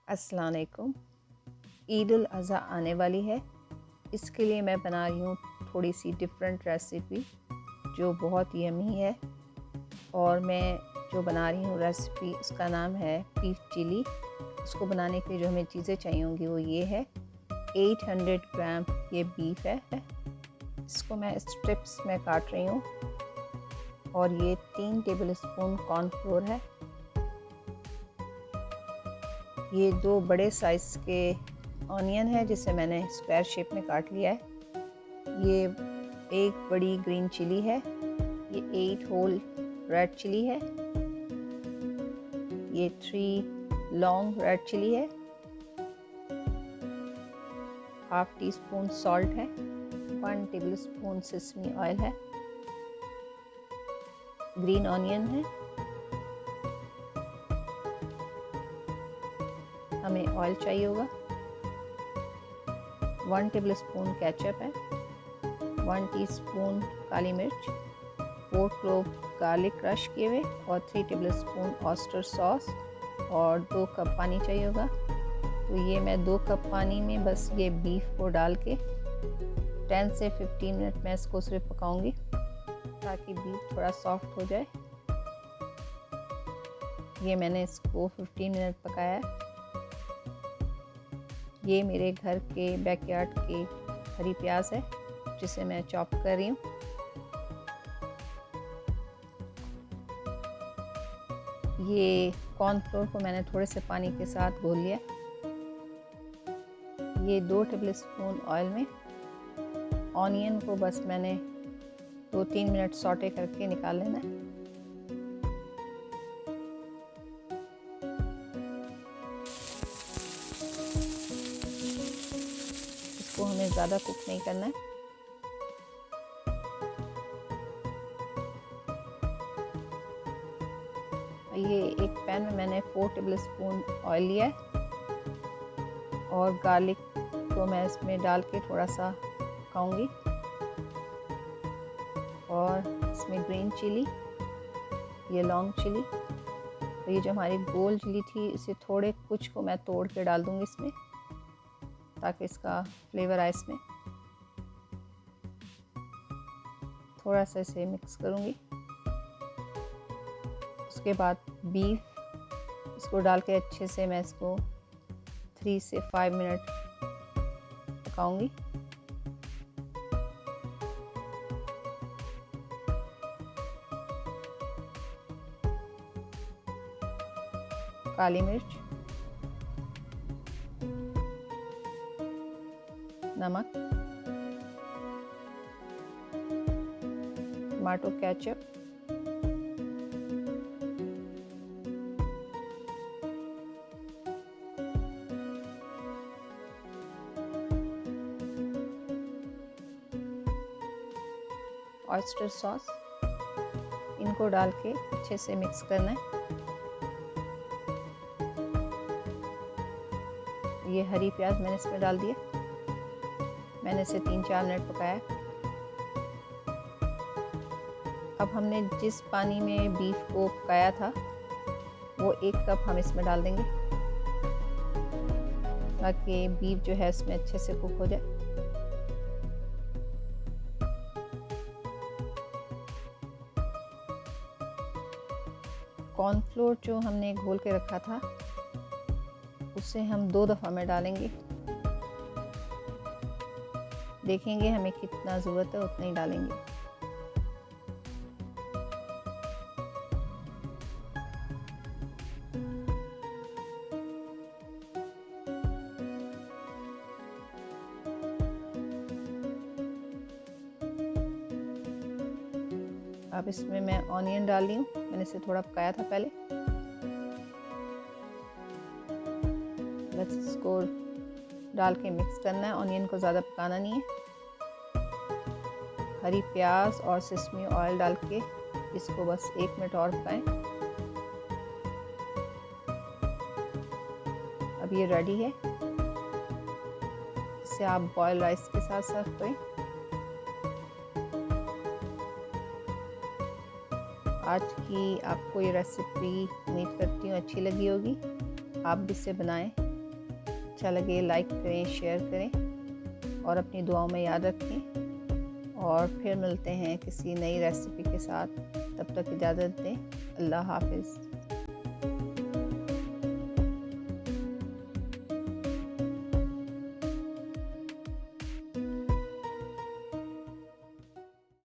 अस्सलाम वालेकुम। ईद उल अज़हा आने वाली है, इसके लिए मैं बना रही हूँ थोड़ी सी डिफरेंट रेसिपी जो बहुत यमी है। और मैं जो बना रही हूँ रेसिपी उसका नाम है बीफ चिली। इसको बनाने के लिए जो हमें चीज़ें चाहिए होंगी वो ये है। 800 ग्राम ये बीफ है। इसको मैं स्ट्रिप्स में काट रही हूँ। और ये 3 टेबलस्पून कॉर्नफ्लोर है। ये 2 बड़े साइज़ के ऑनियन है जिसे मैंने स्क्वायर शेप में काट लिया है। ये 1 बड़ी ग्रीन चिली है। ये 8 होल रेड चिली है। ये 3 लॉन्ग रेड चिली है। हाफ टी स्पून सॉल्ट है। 1 टेबलस्पून सेसमी ऑयल है। ग्रीन ऑनियन है। हमें ऑयल चाहिए होगा। 1 टेबलस्पून केचप है। 1 टीस्पून काली मिर्च, 4 क्लोव गार्लिक क्रश किए हुए और 3 टेबलस्पून ऑयस्टर सॉस और 2 कप पानी चाहिए होगा। तो ये मैं 2 कप पानी में बस ये बीफ को डाल के 10 से 15 मिनट मैं इसको सिर्फ पकाऊंगी ताकि बीफ थोड़ा सॉफ्ट हो जाए। ये मैंने इसको 15 मिनट पकाया है। ये मेरे घर के बैकयार्ड के हरी प्याज है जिसे मैं चॉप कर रही हूँ। ये कॉर्नफ्लोर को मैंने थोड़े से पानी के साथ घोल लिया। ये 2 टेबलस्पून ऑयल में ऑनियन को बस मैंने 2-3 मिनट सॉटे करके निकाल लेना है। इसको हमें ज़्यादा कुक नहीं करना है। ये एक पैन में मैंने 4 टेबलस्पून ऑयल लिया है और गार्लिक को मैं इसमें डाल के थोड़ा सा पकाऊंगी। और इसमें ग्रीन चिली, ये लॉन्ग चिली, तो ये जो हमारी गोल चिली थी इसे थोड़े कुछ को मैं तोड़ के डाल दूंगी इसमें ताकि इसका फ्लेवर आए इसमें। थोड़ा सा इसे मिक्स करूंगी। उसके बाद बीफ इसको डाल के अच्छे से मैं इसको 3 से 5 मिनट पकाऊंगी। काली मिर्च, नमक, टमाटो केचप, ऑयस्टर सॉस, इनको डाल के अच्छे से मिक्स करना है। ये हरी प्याज मैंने इसमें डाल दिया। मैंने इसे 3-4 मिनट पकाया। अब हमने जिस पानी में बीफ को पकाया था वो 1 कप हम इसमें डाल देंगे ताकि बीफ जो है इसमें अच्छे से कुक हो जाए। कॉर्नफ्लोर जो हमने घोल के रखा था उसे हम 2 दफ़ा में डालेंगे। देखेंगे हमें कितना ज़रूरत है उतना ही डालेंगे। अब इसमें मैं ऑनियन डाल रही हूँ। मैंने इसे थोड़ा पकाया था पहले। बस इसको डाल के मिक्स करना है। ऑनियन को ज़्यादा पकाना नहीं है। हरी प्याज और सेसमी ऑयल डाल के इसको बस 1 मिनट और पकाएं। अब ये रेडी है। इसे आप बॉयल राइस के साथ सर्व करें। आज की आपको ये रेसिपी उम्मीद करती हूँ अच्छी लगी होगी। आप भी इसे बनाएं। अच्छा लगे लाइक करें, शेयर करें और अपनी दुआओं में याद रखें। और फिर मिलते हैं किसी नई रेसिपी के साथ। तब तक इजाज़त दें। अल्लाह हाफ़िज़।